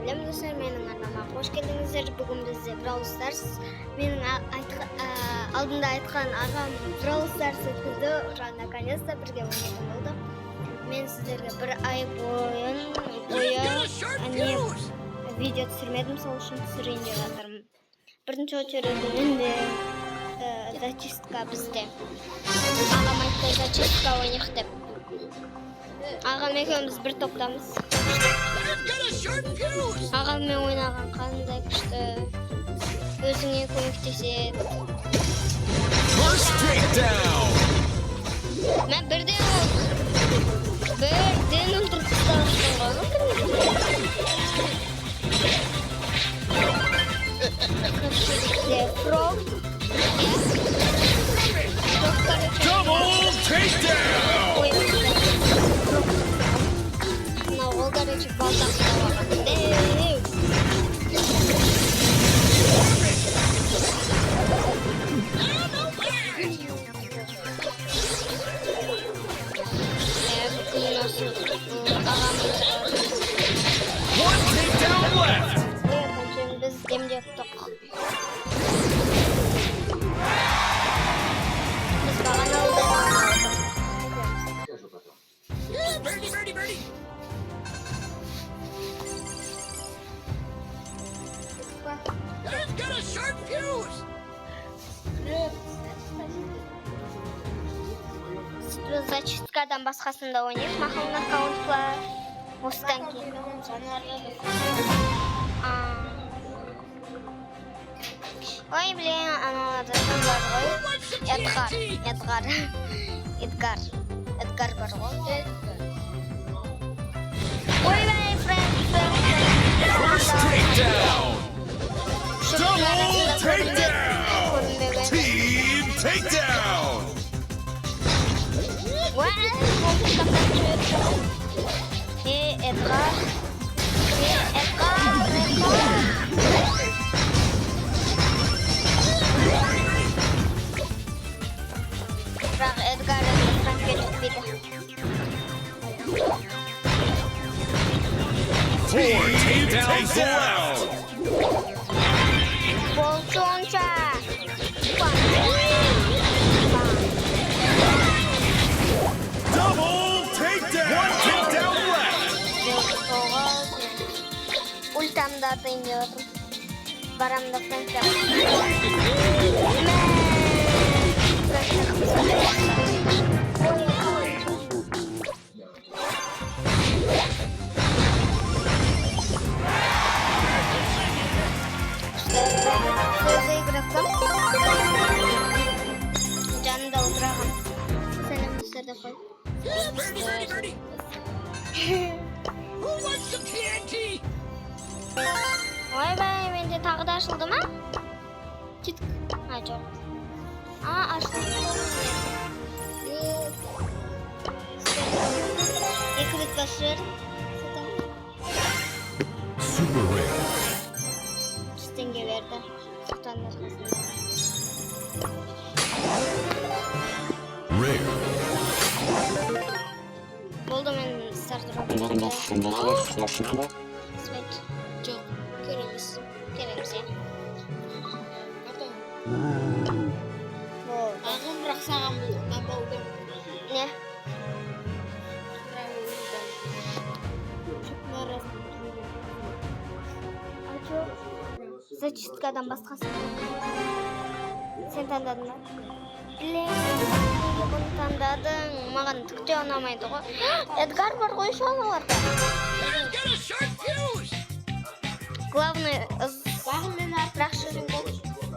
сәлем достар, менің арнама қош келдіңіздер. Бүгін бізде Brawl Stars. Менің алдында айтқан ағам Brawl Stars өткізді. Уже наконец-то бірге ойнайтын болды. Мен сіздерге бір ай бойы видео түсірмедім, сол үшін түсірейін деп жатырмын. Бірінші очередь менде зачистка бізде. Ағам айтты зачистка ойнайық деп. Ағам екеуміз бір топтамыз. Ағаммен ойнаған қандай күшті, өзіңе көмектеседі. Мен бірден өлтіріп тастағанмын Зачисткадан басқасында ойнайық. Мақалын аккаунт бар. Осыдан кейін. Ой, блин, аналарда бар ғой. Эдгар бар ғой. Ой, блин, Фрэнк. Double takedown! Team takedown! Эдгар. Бірақ Эдгар Фрэнкке жетпейді. Team takedown! Болчонча. Double takedown! One takedown left! Ультамды атайын деп отырмын. Барамда Фрэнкке. Жанында отыраған. Сәлем достар деп қой. Ойбай, менде тағы да ашылды ма? Жоқ. Ашылды. Екі бет басыр. Super rare. 100 теңге берді. Сұқтан басқасында. Rare. Болды, мен стартер жоқ, көреміз, я. Ағым бірақ саған бұл набауды. Не? Зачисткадан басқасы. Сен таңдадың ба? Блин, бұны таңдадың. Маған түкте ұнамайды ғой. Эдгар бар ғой şu аналарда. Главный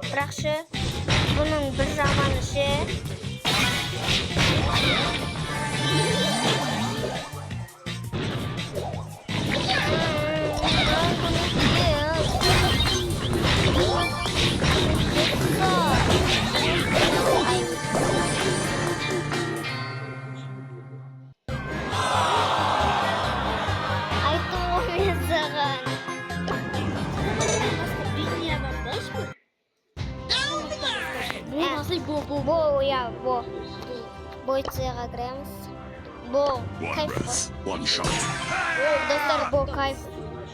бірақшы бұның бір жаманы ше. Бойцаға кіреміз. Бұл кайф. One shot. Достар, бұл кайф.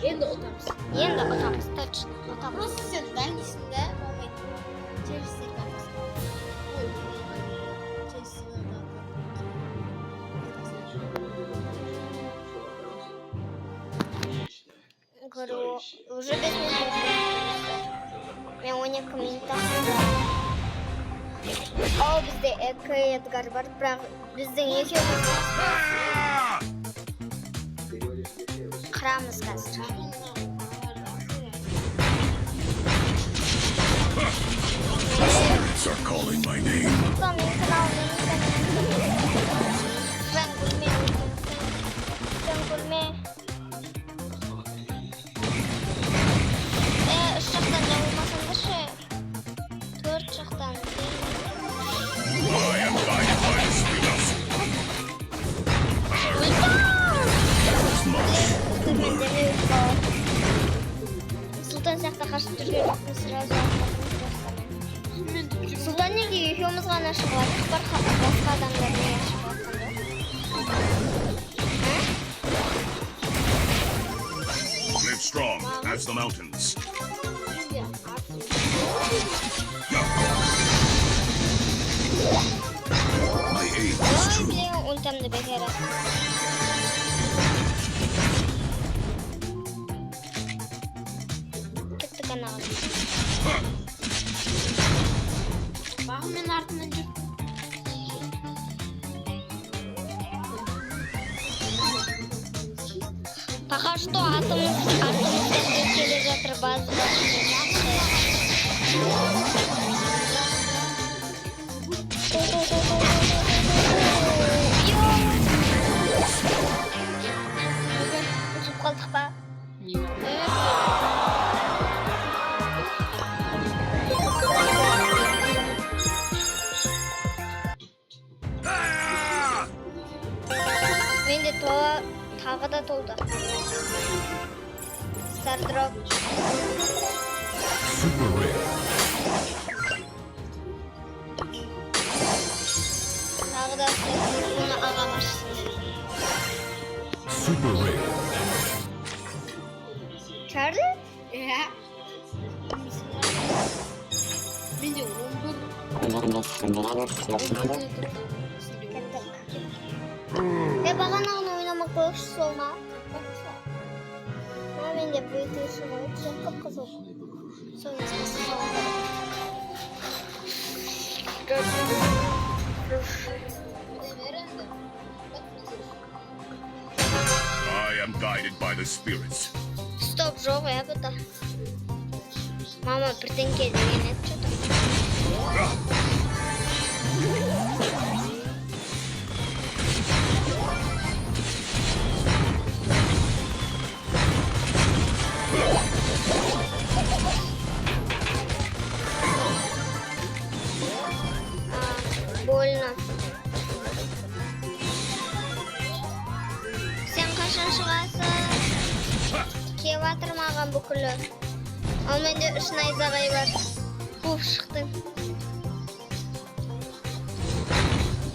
Endi o'tamiz. Endi o'tamiz, точно, o'tamiz. Nasıl sen dangisinde olmaydı. Chelsea kalması. Oy. Chelsea'dan Говорю, уже без меня. Men 12 minutda. O bizda Eko Edgar bor, biroq bizning ikkovimiz Ah! qiramiz hozir. Spirits are calling my name. To'ning kanalini Ben gulme. Üç şahtan da olmasın da şu. 4 şahtan. I am guided by the spirits. As much. Sultan сияқты қашып жүрген сразу Sultan неге екеуміз ғана шығып жатырық, басқа адамдар неге шығып Live strong as the mountains. My aim is true. Блин, ультамды бекер аттым. Кеттік анаған. Бағым мен артынан жүр. Пока что атомымызда келе жатыр базы Ұтып қалдық па? Ah! Менде тағы да толды. Стардроп. Super rare. Тағы да оны ағам ашсын. Super rare. Чарли? Ya. Bence 11. Бағанағыны ойнамақ болшы сол ма? Менде бұйты шығып, сен қып-қызыл. Сол I am guided by the spirits. Стоп, жоқ, бұда. Мама бірдеңке деген еді, что-то. Больно. Сен қашан шығасың? Келіп жатыр маған бүкілі. Ал менде 3 найзағай бар. Қуып шықтың.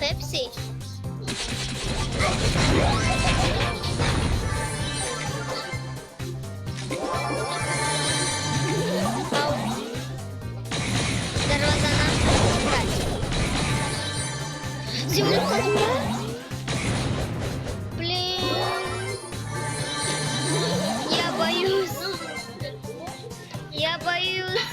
Пепси. Ау. Дарвазаны ашып. Сен өліп қалдың ба? Я боюсь. Я боюсь.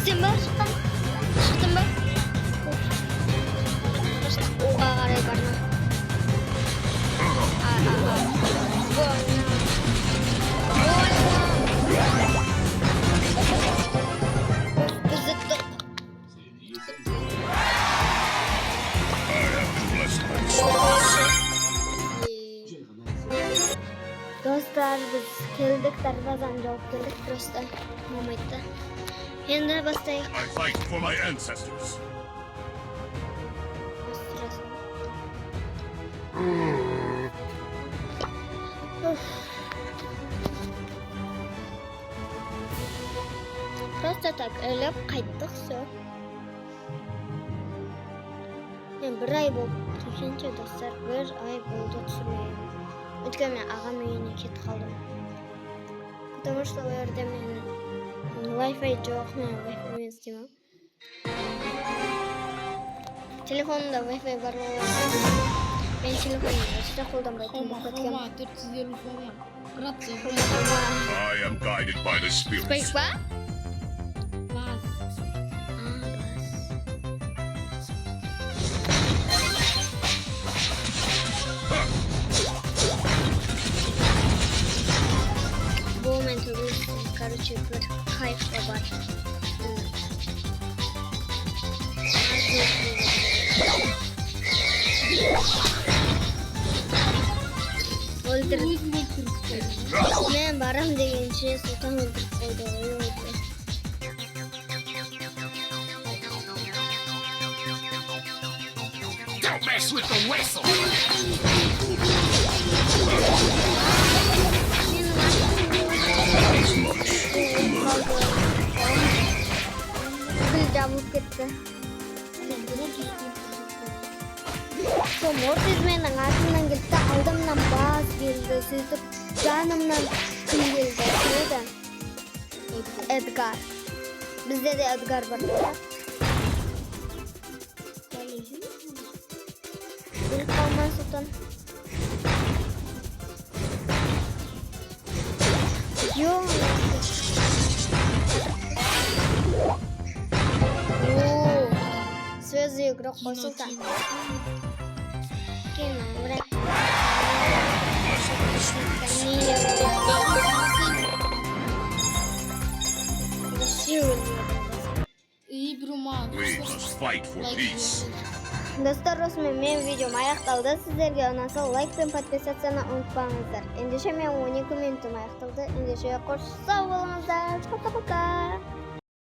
Сен ба шықтың? Шықтың ба? Шықтық оға қарай барма. Больно. Dostlar biz keldik, darvazani javob keldik, просто bo'lmaydi. Endi bastayıq. I fight for my ancestors. Просто так іліп қайттық, все. Мен бір ай болды. Түсінше достар, бір ай болды түсірмеген. Өйткені мен ағам үйіне кетіп қалдым. Потому что ол жерде менің Wi-Fi жоқ, мен Wi-Fi істеймін. Телефонымда Wi-Fi бар болғанда мен телефонымды өшті қолданбайтын болып кеткем. Хома 450 falan. Грация. I am guided by the spirits. Спайк ба? Gaz. Bu moment короче, bir kayıp da var. Öldürüp ben baram degençe sultan öldürüp koydu. Don't mess with the whistle. Kıl çabuk gitti. Şu Mortis menin ardından gitti, aldımdan Baz geldi, süzüp canımdan kim geldi? Neden? Edgar. Bizde de Edgar var. İlk Alman Sultan. Yok. Oo. Связи игрок Sultan. Кино, бля. İyi bir roman. We must fight for peace. Достар, осымен мен видеом аяқталды. Сіздерге ұнаса лайк пен подписацияны ұмытпаңыздар. Ендеше мен 12 минутым аяқталды. Ендеше қош сау болыңыздар. Пока-пока.